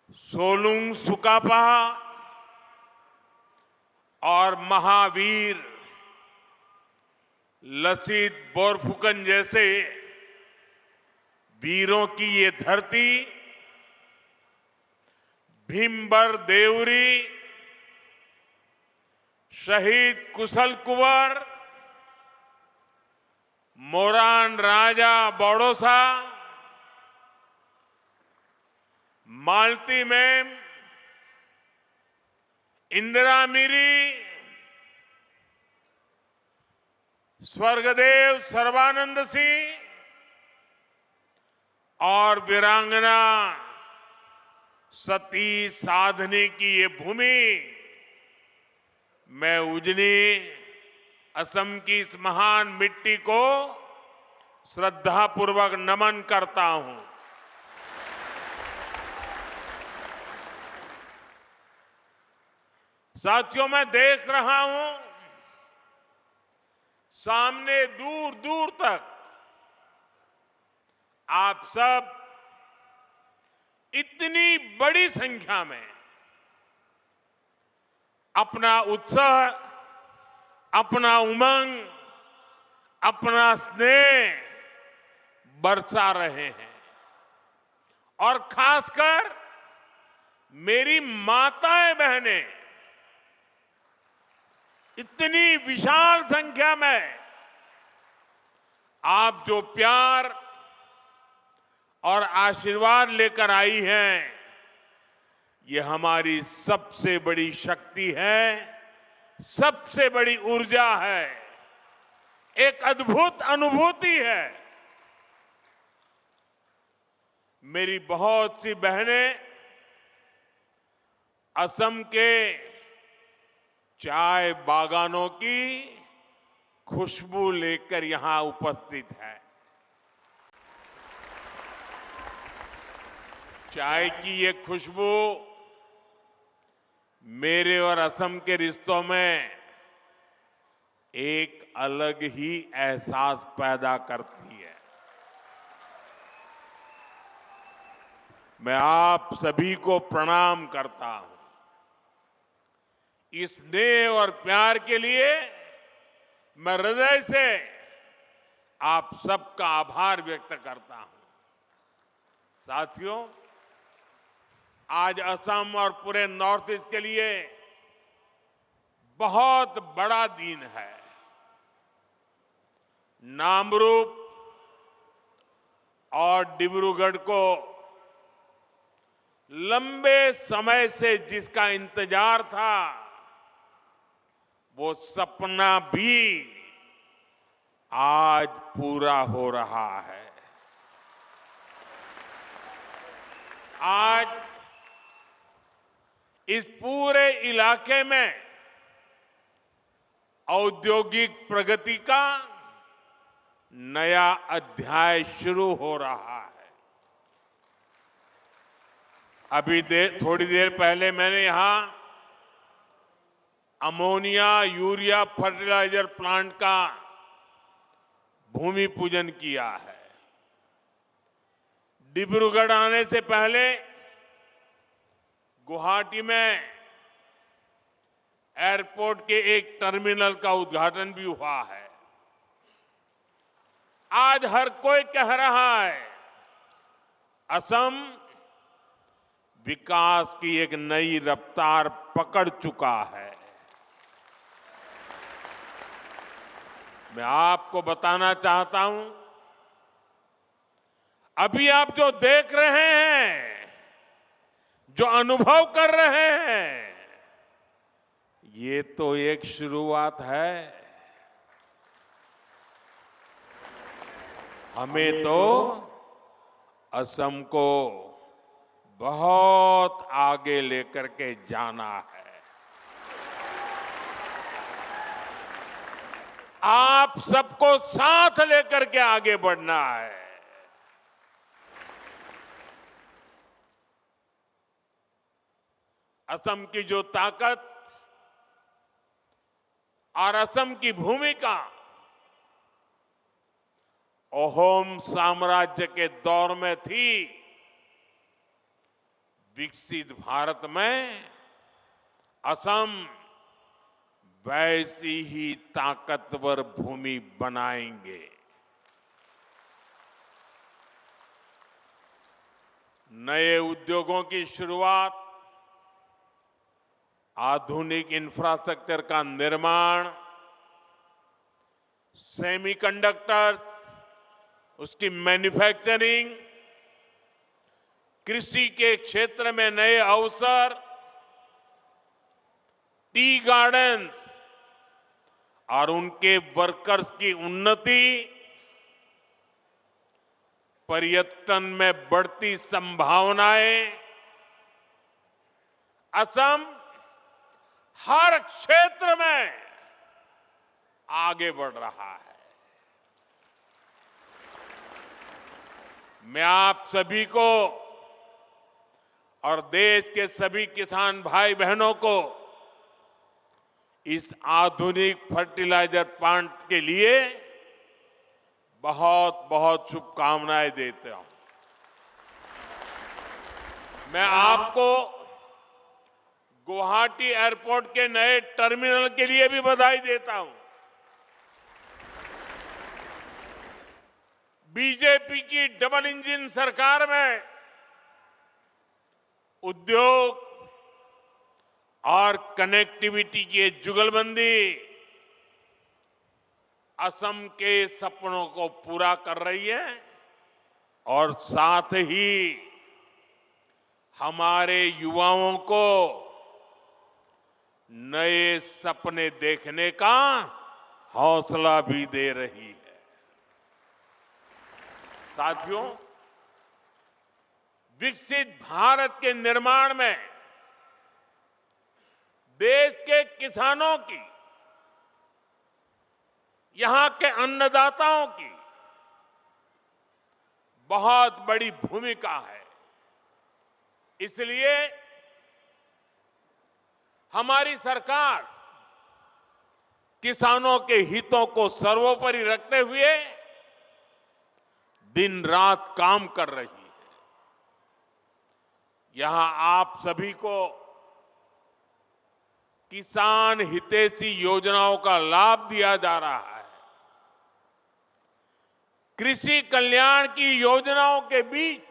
सोलुंग सुकापा और महावीर लसित बोरफुकन जैसे वीरों की ये धरती भीमबर देवरी, शहीद कुशल कुंवर, मोरान राजा बड़ौसा, मालती मैम, इंदिरा मिरी, स्वर्गदेव सर्बानंद सिंह और वीरांगना सती साधनी की ये भूमि मैं उजनी असम की इस महान मिट्टी को श्रद्धापूर्वक नमन करता हूं। साथियों, मैं देख रहा हूं सामने दूर दूर तक आप सब इतनी बड़ी संख्या में अपना उत्साह, अपना उमंग, अपना स्नेह बरसा रहे हैं और खासकर मेरी माताएं बहनें इतनी विशाल संख्या में आप जो प्यार और आशीर्वाद लेकर आई हैं, ये हमारी सबसे बड़ी शक्ति है, सबसे बड़ी ऊर्जा है, एक अद्भुत अनुभूति है। मेरी बहुत सी बहनें असम के चाय बागानों की खुशबू लेकर यहां उपस्थित है। चाय की ये खुशबू मेरे और असम के रिश्तों में एक अलग ही एहसास पैदा करती है। मैं आप सभी को प्रणाम करता हूं। इस स्नेह और प्यार के लिए मैं हृदय से आप सबका आभार व्यक्त करता हूं। साथियों, आज असम और पूरे नॉर्थ ईस्ट के लिए बहुत बड़ा दिन है। नामरूप और डिब्रूगढ़ को लंबे समय से जिसका इंतजार था, वो सपना भी आज पूरा हो रहा है। आज इस पूरे इलाके में औद्योगिक प्रगति का नया अध्याय शुरू हो रहा है। अभी थोड़ी देर पहले मैंने यहां अमोनिया यूरिया फर्टिलाइजर प्लांट का भूमि पूजन किया है। डिब्रूगढ़ आने से पहले गुवाहाटी में एयरपोर्ट के एक टर्मिनल का उद्घाटन भी हुआ है। आज हर कोई कह रहा है, असम विकास की एक नई रफ्तार पकड़ चुका है। मैं आपको बताना चाहता हूं, अभी आप जो देख रहे हैं, जो अनुभव कर रहे हैं, ये तो एक शुरुआत है। हमें तो असम को बहुत आगे लेकर के जाना है। आप सबको साथ लेकर के आगे बढ़ना है। असम की जो ताकत और असम की भूमिका अहोम साम्राज्य के दौर में थी, विकसित भारत में असम वैसी ही ताकतवर भूमि बनाएंगे। नए उद्योगों की शुरुआत, आधुनिक इंफ्रास्ट्रक्चर का निर्माण, सेमीकंडक्टर्स, उसकी मैन्युफैक्चरिंग, कृषि के क्षेत्र में नए अवसर, टी गार्डन्स और उनके वर्कर्स की उन्नति, पर्यटन में बढ़ती संभावनाएं, असम हर क्षेत्र में आगे बढ़ रहा है। मैं आप सभी को और देश के सभी किसान भाई बहनों को इस आधुनिक फर्टिलाइजर प्लांट के लिए बहुत बहुत शुभकामनाएं देता हूं। मैं आपको गुवाहाटी एयरपोर्ट के नए टर्मिनल के लिए भी बधाई देता हूं। बीजेपी की डबल इंजन सरकार में उद्योग और कनेक्टिविटी की जुगलबंदी असम के सपनों को पूरा कर रही है और साथ ही हमारे युवाओं को नए सपने देखने का हौसला भी दे रही है। साथियों, विकसित भारत के निर्माण में देश के किसानों की, यहां के अन्नदाताओं की बहुत बड़ी भूमिका है। इसलिए हमारी सरकार किसानों के हितों को सर्वोपरि रखते हुए दिन रात काम कर रही है। यहां आप सभी को किसान हितैषी योजनाओं का लाभ दिया जा रहा है। कृषि कल्याण की योजनाओं के बीच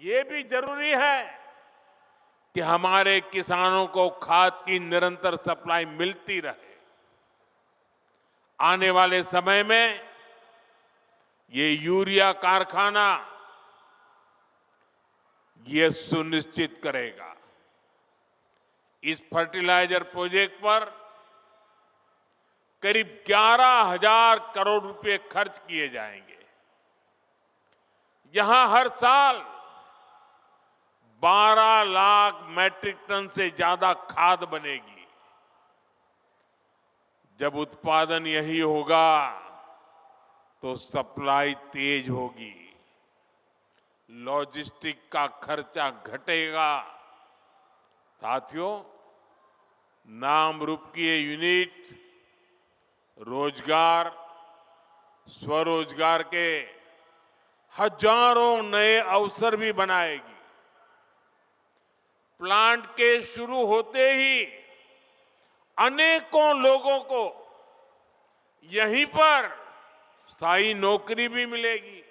ये भी जरूरी है कि हमारे किसानों को खाद की निरंतर सप्लाई मिलती रहे। आने वाले समय में ये यूरिया कारखाना ये सुनिश्चित करेगा। इस फर्टिलाइजर प्रोजेक्ट पर करीब 11,000 करोड़ रुपए खर्च किए जाएंगे। यहां हर साल 12 लाख मैट्रिक टन से ज्यादा खाद बनेगी। जब उत्पादन यही होगा तो सप्लाई तेज होगी, लॉजिस्टिक का खर्चा घटेगा। साथियों, नाम रूप की ये यूनिट रोजगार, स्वरोजगार के हजारों नए अवसर भी बनाएगी। प्लांट के शुरू होते ही अनेकों लोगों को यहीं पर स्थायी नौकरी भी मिलेगी।